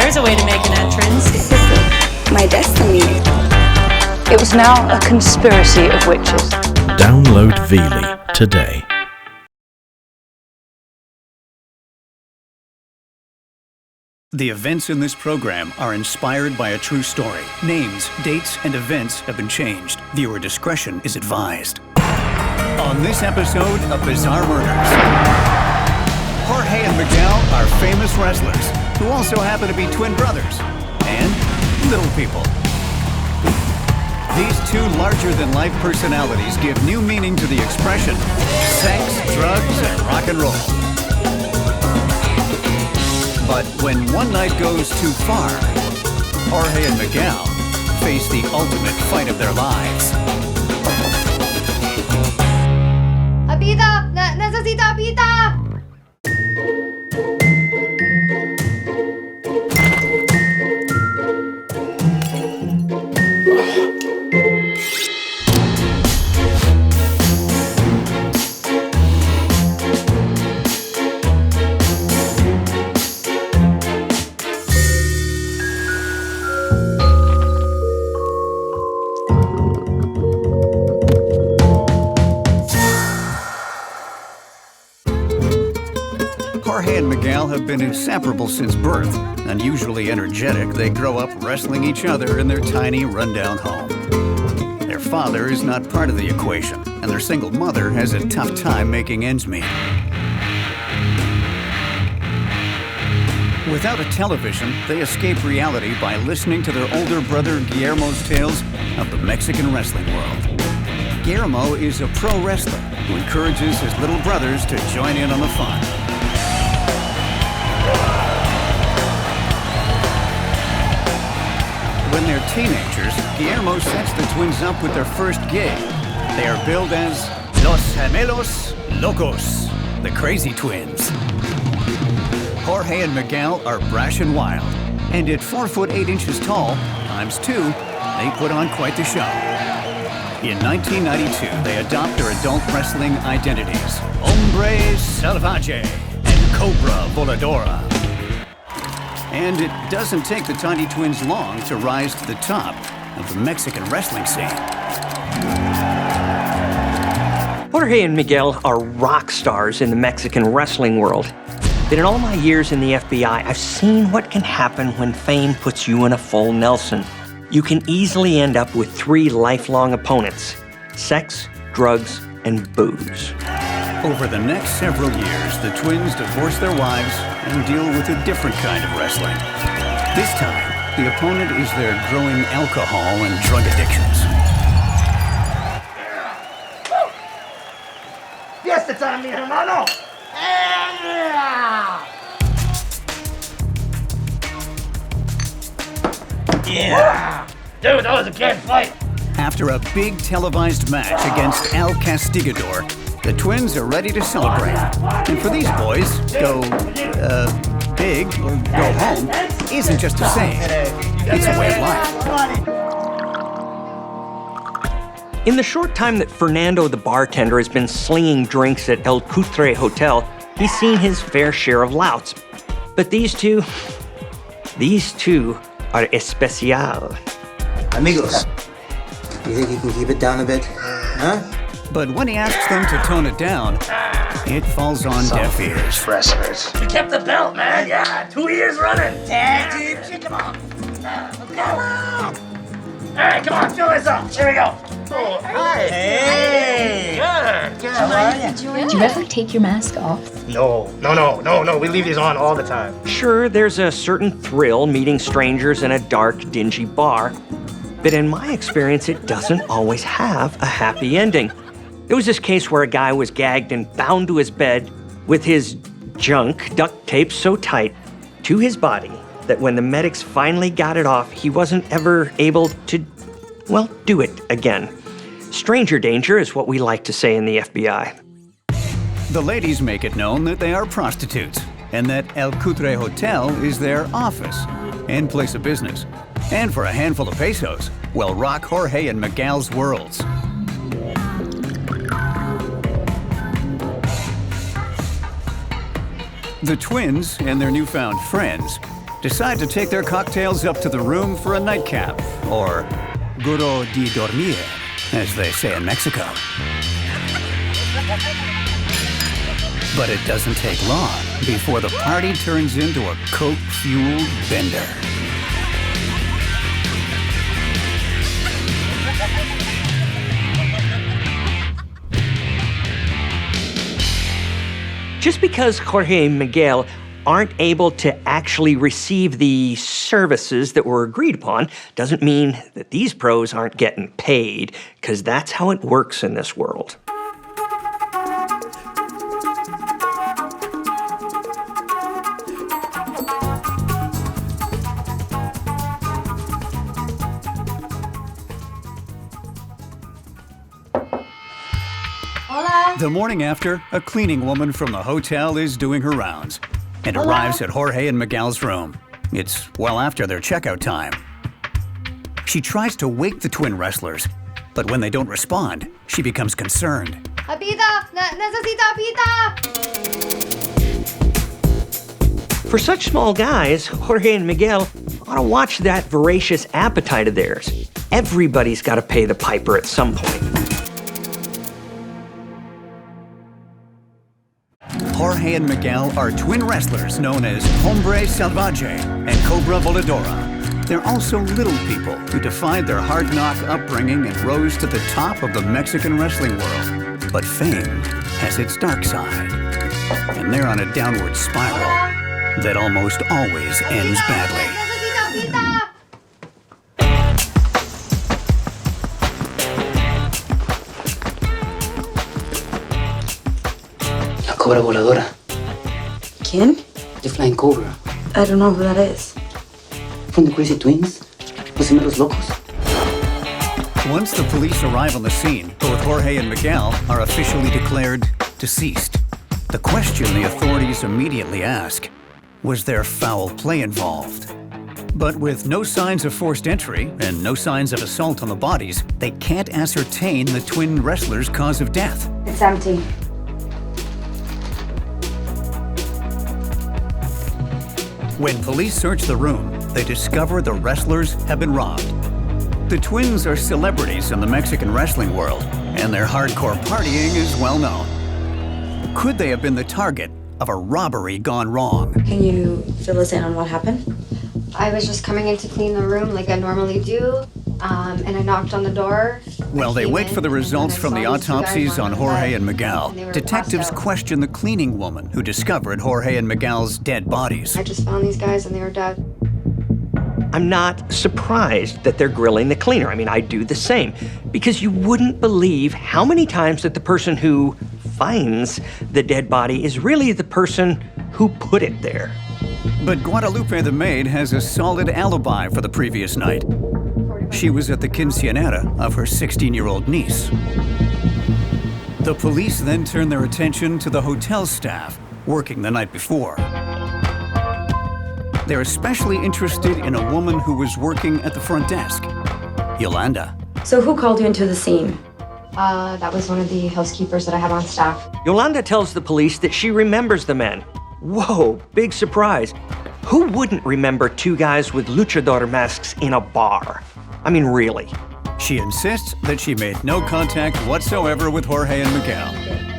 there's a way to make an entrance. This is my destiny. It was now a conspiracy of witches. Download Veely today. The events in this program are inspired by a true story. Names, dates, and events have been changed. Viewer discretion is advised. On this episode of Bizarre Murders, Jorge and Miguel are famous wrestlers who also happen to be twin brothers and little people. These two larger-than-life personalities give new meaning to the expression sex, drugs, and rock and roll. But when one night goes too far, Jorge and Miguel face the ultimate fight of their lives. Abita! Necesito Abita! Jorge and Miguel have been inseparable since birth. Unusually energetic, they grow up wrestling each other in their tiny, rundown home. Their father is not part of the equation, and their single mother has a tough time making ends meet. Without a television, they escape reality by listening to their older brother Guillermo's tales of the Mexican wrestling world. Guillermo is a pro wrestler who encourages his little brothers to join in on the fun. When they're teenagers, Guillermo sets the twins up with their first gig. They are billed as Los Gemelos Locos, the Crazy Twins. Jorge and Miguel are brash and wild, and at 4 foot 8 inches tall, ×2, they put on quite the show. In 1992, they adopt their adult wrestling identities, Hombre Salvaje and Cobra Voladora. And it doesn't take the tiny twins long to rise to the top of the Mexican wrestling scene. Jorge and Miguel are rock stars in the Mexican wrestling world. But in all my years in the FBI, I've seen what can happen when fame puts you in a full Nelson. You can easily end up with 3 lifelong opponents: sex, drugs, and booze. Over the next several years, the twins divorce their wives and deal with a different kind of wrestling. This time, the opponent is their growing alcohol and drug addictions. Fiesta time, mi hermano! Yeah! Dude, that was a good fight! After a big televised match against El Castigador, the twins are ready to celebrate. And for these boys, go, big or go home isn't just a saying. It's a way of life. In the short time that Fernando the bartender has been slinging drinks at El Cutre Hotel, he's seen his fair share of louts. But these two are especial. Amigos, you think you can keep it down a bit? Huh? But when he asks them to tone it down, it falls on deaf ears. Wrestlers. You kept the belt, man. Yeah, 2 years running. Tag team, shit, come on. Let's go. All right, come on, fill this up. Here we go. Oh, hi. Hey. Good. How are you? Do you ever take your mask off? No. We leave these on all the time. Sure, there's a certain thrill meeting strangers in a dark, dingy bar, but in my experience, it doesn't always have a happy ending. There was this case where a guy was gagged and bound to his bed with his junk duct taped so tight to his body that when the medics finally got it off, he wasn't ever able to, well, do it again. Stranger danger is what we like to say in the FBI. The ladies make it known that they are prostitutes and that El Cutre Hotel is their office and place of business. And for a handful of pesos, will rock Jorge and Miguel's worlds. The twins and their newfound friends decide to take their cocktails up to the room for a nightcap, or guro de dormir, as they say in Mexico. But it doesn't take long before the party turns into a coke-fueled bender. Just because Jorge and Miguel aren't able to actually receive the services that were agreed upon doesn't mean that these pros aren't getting paid, because that's how it works in this world. The morning after, a cleaning woman from the hotel is doing her rounds and arrives at Jorge and Miguel's room. It's well after their checkout time. She tries to wake the twin wrestlers, but when they don't respond, she becomes concerned. Abida! Necesito Abida! For such small guys, Jorge and Miguel ought to watch that voracious appetite of theirs. Everybody's got to pay the piper at some point. Jorge and Miguel are twin wrestlers known as Hombre Salvaje and Cobra Voladora. They're also little people who defied their hard-knock upbringing and rose to the top of the Mexican wrestling world. But fame has its dark side, and they're on a downward spiral that almost always ends badly. Necesito Abida! Cobra Voladora. ¿Quién? The Flying Cobra. I don't know who that is. From the Crazy Twins. Los Gemelos Locos. Once the police arrive on the scene, both Jorge and Miguel are officially declared deceased. The question the authorities immediately ask, was there foul play involved? But with no signs of forced entry and no signs of assault on the bodies, they can't ascertain the twin wrestlers' cause of death. It's empty. When police search the room, they discover the wrestlers have been robbed. The twins are celebrities in the Mexican wrestling world, and their hardcore partying is well known. Could they have been the target of a robbery gone wrong? Can you fill us in on what happened? I was just coming in to clean the room like I normally do, and I knocked on the door. While they wait for the results from the autopsies on Jorge and Miguel, and they were detectives passed out. question the cleaning woman who discovered Jorge and Miguel's dead bodies. I just found these guys and they were dead. I'm not surprised that they're grilling the cleaner. I mean, I do the same, because you wouldn't believe how many times that the person who finds the dead body is really the person who put it there. But Guadalupe the maid has a solid alibi for the previous night. She was at the quinceañera of her 16-year-old niece. The police then turn their attention to the hotel staff working the night before. They're especially interested in a woman who was working at the front desk, Yolanda. So who called you into the scene? That was one of the housekeepers that I have on staff. Yolanda tells the police that she remembers the men. Whoa, big surprise. Who wouldn't remember two guys with luchador masks in a bar? I mean, really. She insists that she made no contact whatsoever with Jorge and Miguel.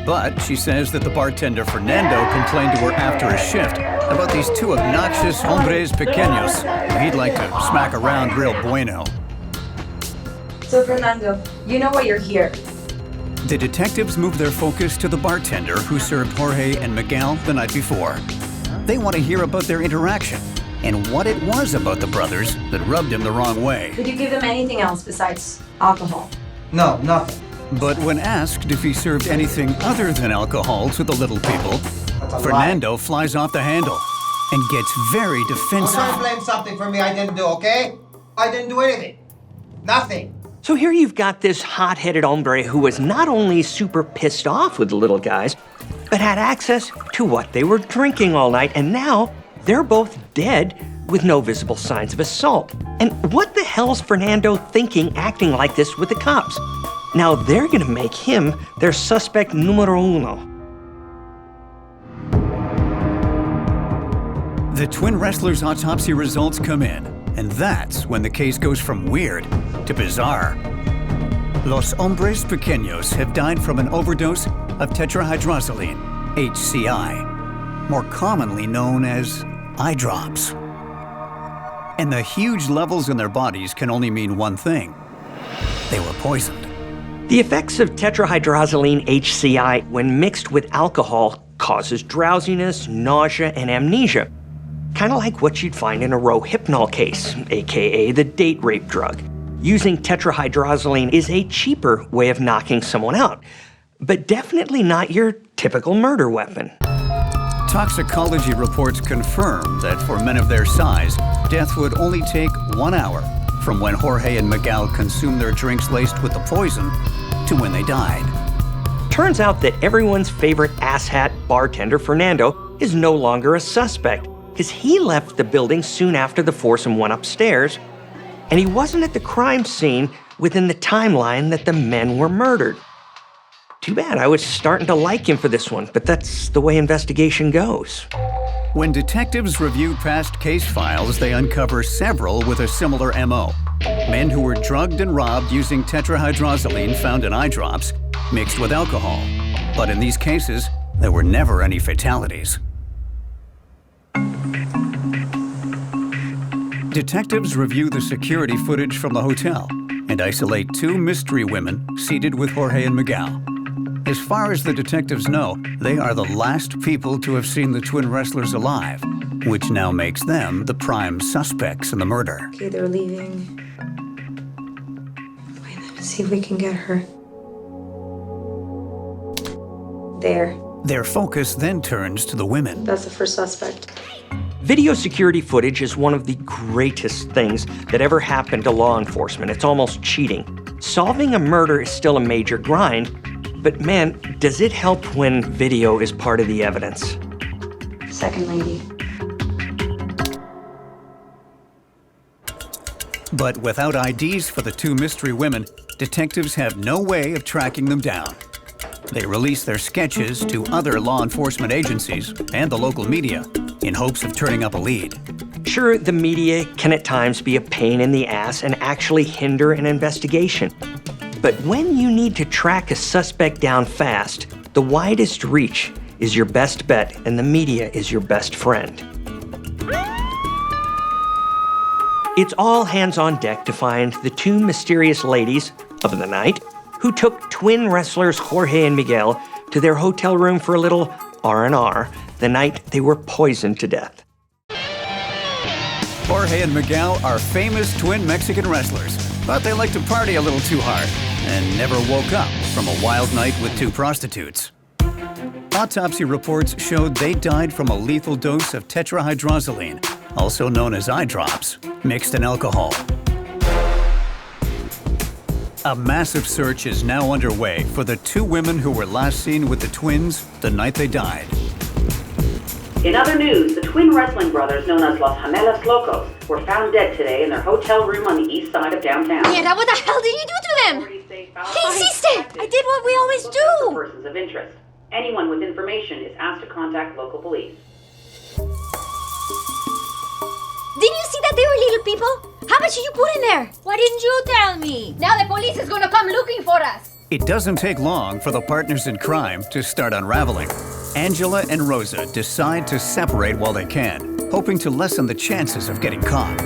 But she says that the bartender Fernando complained to her after a shift about these two obnoxious hombres pequeños who he'd like to smack around real bueno. So Fernando, you know why you're here. The detectives move their focus to the bartender who served Jorge and Miguel the night before. They want to hear about their interaction and what it was about the brothers that rubbed him the wrong way. Did you give them anything else besides alcohol? No, nothing. But when asked if he served anything other than alcohol to the little people, Fernando flies off the handle and gets very Don't defensive. try to blame something for me I didn't do, okay? I didn't do anything. Nothing. So here you've got this hot-headed hombre who was not only super pissed off with the little guys, but had access to what they were drinking all night, and now they're both dead with no visible signs of assault. And what the hell's Fernando thinking acting like this with the cops? Now they're gonna make him their suspect numero uno. The twin wrestlers' autopsy results come in, and that's when the case goes from weird to bizarre. Los hombres pequeños have died from an overdose of tetrahydrozoline, HCI, more commonly known as eye drops. And the huge levels in their bodies can only mean one thing: they were poisoned. The effects of tetrahydrozoline HCI when mixed with alcohol causes drowsiness, nausea, and amnesia. Kind of like what you'd find in a Rohypnol case, aka the date rape drug. Using tetrahydrozoline is a cheaper way of knocking someone out, but definitely not your typical murder weapon. Toxicology reports confirm that for men of their size, death would only take 1 hour from when Jorge and Miguel consumed their drinks laced with the poison to when they died. Turns out that everyone's favorite asshat bartender, Fernando, is no longer a suspect, because he left the building soon after the foursome went upstairs, and he wasn't at the crime scene within the timeline that the men were murdered. Too bad. I was starting to like him for this one, but that's the way investigation goes. When detectives review past case files, they uncover several with a similar MO. Men who were drugged and robbed using tetrahydrozoline found in eye drops mixed with alcohol. But in these cases, there were never any fatalities. Detectives review the security footage from the hotel and isolate 2 mystery women seated with Jorge and Miguel. As far as the detectives know, they are the last people to have seen the twin wrestlers alive, which now makes them the prime suspects in the murder. Okay, they're leaving. Wait, let's see if we can get her. There. Their focus then turns to the women. That's the first suspect. Video security footage is one of the greatest things that ever happened to law enforcement. It's almost cheating. Solving a murder is still a major grind, but man, does it help when video is part of the evidence. Second lady. But without IDs for the 2 mystery women, detectives have no way of tracking them down. They release their sketches to other law enforcement agencies and the local media in hopes of turning up a lead. Sure, the media can at times be a pain in the ass and actually hinder an investigation. But when you need to track a suspect down fast, the widest reach is your best bet and the media is your best friend. It's all hands on deck to find the 2 mysterious ladies of the night who took twin wrestlers Jorge and Miguel to their hotel room for a little R&R the night they were poisoned to death. Jorge and Miguel are famous twin Mexican wrestlers, but they like to party a little too hard and never woke up from a wild night with 2 prostitutes. Autopsy reports showed they died from a lethal dose of tetrahydrozoline, also known as eye drops, mixed in alcohol. A massive search is now underway for the 2 women who were last seen with the twins the night they died. In other news, the twin wrestling brothers known as Los Gemelos Locos were found dead today in their hotel room on the east side of downtown. Mierda, what the hell did you do to them? ¿Qué hiciste? I did what we always do. Persons of interest. Anyone with information is asked to contact local police. Didn't you see that they were little people? How much did you put in there? Why didn't you tell me? Now the police is gonna come looking for us. It doesn't take long for the partners in crime to start unraveling. Angela and Rosa decide to separate while they can, hoping to lessen the chances of getting caught.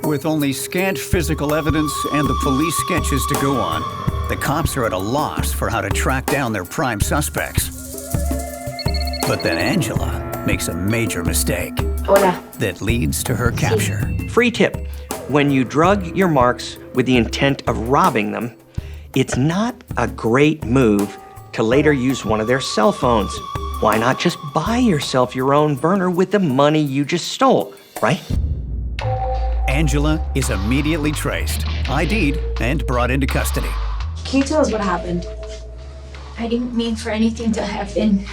With only scant physical evidence and the police sketches to go on, the cops are at a loss for how to track down their prime suspects. But then Angela makes a major mistake. Hola. That leads to her capture. Free tip: when you drug your marks with the intent of robbing them, it's not a great move to later use one of their cell phones. Why not just buy yourself your own burner with the money you just stole, right? Angela is immediately traced, ID'd, and brought into custody. Can you tell us what happened? I didn't mean for anything to happen.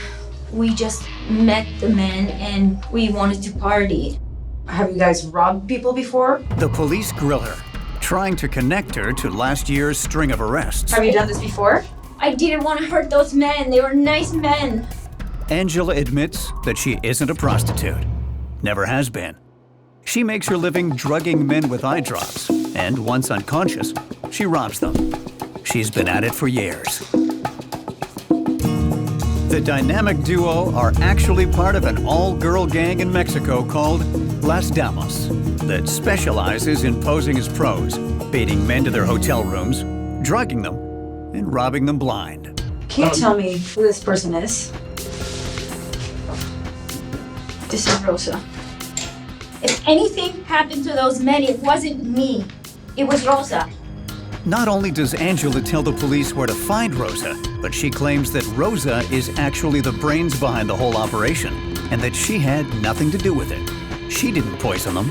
We just met the men and we wanted to party. Have you guys robbed people before? The police grill her, trying to connect her to last year's string of arrests. Have you done this before? I didn't want to hurt those men. They were nice men. Angela admits that she isn't a prostitute, never has been. She makes her living drugging men with eye drops, and once unconscious, she robs them. She's been at it for years. The dynamic duo are actually part of an all-girl gang in Mexico called Las Damas that specializes in posing as pros, baiting men to their hotel rooms, drugging them, and robbing them blind. Can you tell me who this person is? This is Rosa. If anything happened to those men, it wasn't me. It was Rosa. Not only does Angela tell the police where to find Rosa, but she claims that Rosa is actually the brains behind the whole operation, and that she had nothing to do with it. She didn't poison them.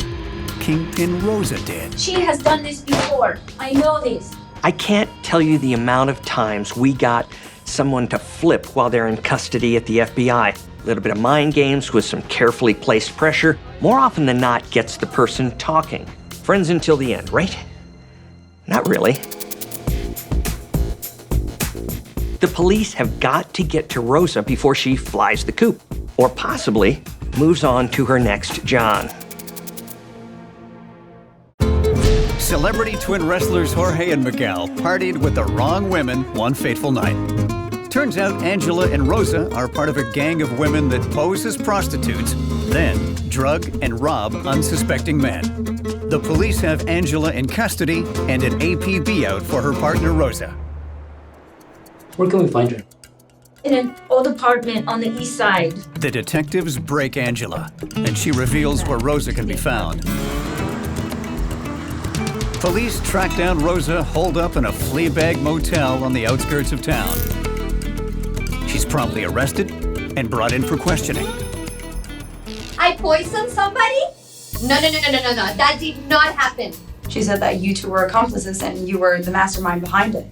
Kingpin Rosa did. She has done this before. I know this. I can't tell you the amount of times we got someone to flip while they're in custody at the FBI. A little bit of mind games with some carefully placed pressure, more often than not gets the person talking. Friends until the end, right? Not really. The police have got to get to Rosa before she flies the coop, or possibly moves on to her next John. Celebrity twin wrestlers Jorge and Miguel partied with the wrong women one fateful night. Turns out Angela and Rosa are part of a gang of women that pose as prostitutes, then drug and rob unsuspecting men. The police have Angela in custody and an APB out for her partner Rosa. Where can we find her? In an old apartment on the east side. The detectives break Angela, and she reveals where Rosa can be found. Police track down Rosa holed up in a flea-bag motel on the outskirts of town. She's promptly arrested and brought in for questioning. I poisoned somebody? No. That did not happen. She said that you two were accomplices and you were the mastermind behind it.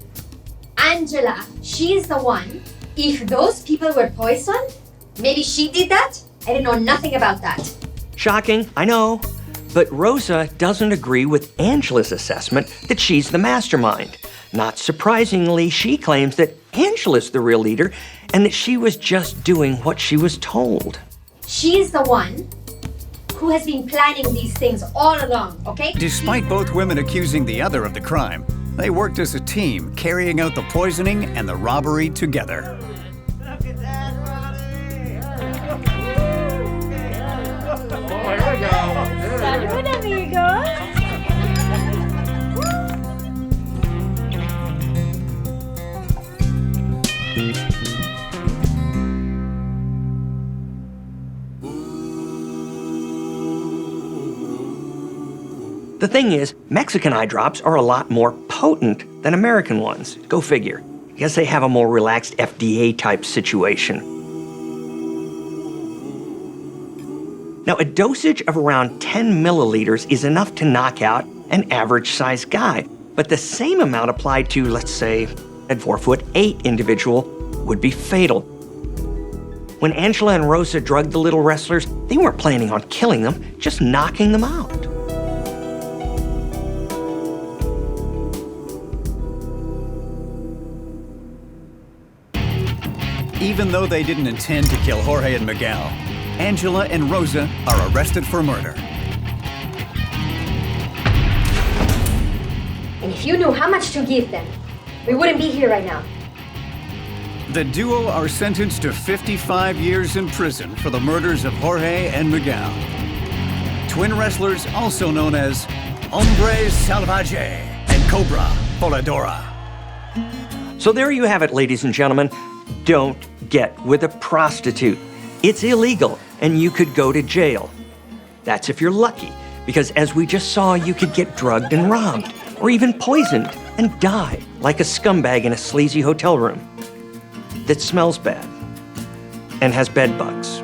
Angela, she's the one. If those people were poisoned, maybe she did that? I didn't know nothing about that. Shocking, I know. But Rosa doesn't agree with Angela's assessment that she's the mastermind. Not surprisingly, she claims that Angela's the real leader and that she was just doing what she was told. She's the one who has been planning these things all along, okay? Despite both women accusing the other of the crime, they worked as a team, carrying out the poisoning and the robbery together. Salud, amigos. The thing is, Mexican eye drops are a lot more potent than American ones. Go figure. I guess they have a more relaxed FDA-type situation. Now, a dosage of around 10 milliliters is enough to knock out an average-sized guy, but the same amount applied to, let's say, a 4'8" individual would be fatal. When Angela and Rosa drugged the little wrestlers, they weren't planning on killing them, just knocking them out. Even though they didn't intend to kill Jorge and Miguel, Angela and Rosa are arrested for murder. And if you knew how much to give them, we wouldn't be here right now. The duo are sentenced to 55 years in prison for the murders of Jorge and Miguel. Twin wrestlers also known as Hombre Salvaje and Cobra Voladora. So there you have it, ladies and gentlemen. Don't get with a prostitute. It's illegal, and you could go to jail. That's if you're lucky, because as we just saw, you could get drugged and robbed, or even poisoned and die like a scumbag in a sleazy hotel room that smells bad and has bed bugs.